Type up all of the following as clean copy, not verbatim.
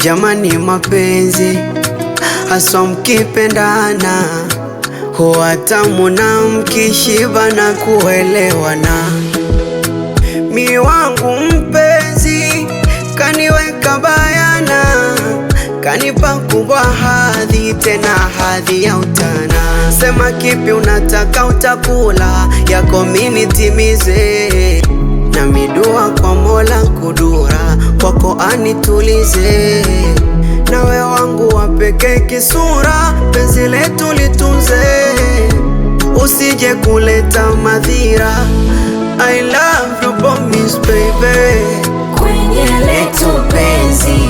Jamani, mapenzi haswa mkipendana huwa tamu na mkishiba na kuelewana. Mi wangu mpenzi kaniweka bayana, kanipa kubwa hadhi, tena hadhi ya utana. Sema kipi unataka utakula, yako mini timize, na midua kwa Mola kudura, kwako anitulize. Nawe wangu wapeke kisura, penzi letu litunze, usije kuleta madhira. I love you promise baby. Kwenye letu penzi,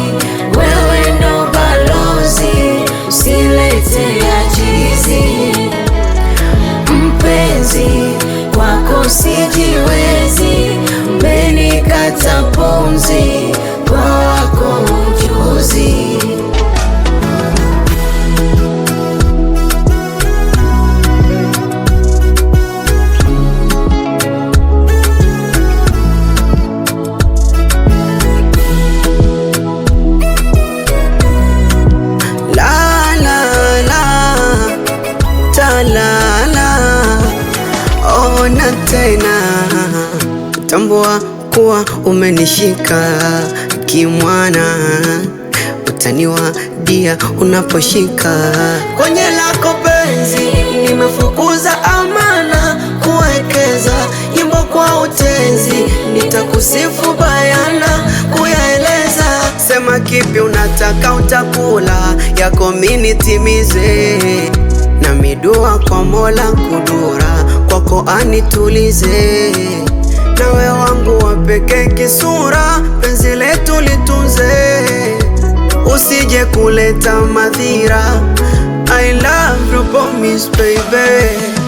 wewe ndo balozi, usilete ajizi. Mpenzi kwako sijiwezi, umenikata pumzi kwa wako ujuzi. Ona tena, tambua kuwa umenishika kimwana, utaniwa dia unaposhika. Kwenye lako penzi nimefukuza amana, kuwekeza nyimbo kwa utenzi, nitakusifu bayana kuyaeleza. Sema kipi unataka utakula, yako mini timize, na midua kwa Mola kudura, kwako anitulize. Nawe wangu wapeke kisura, penzi letu litunze, usije kuleta madhira. I love you promise baby.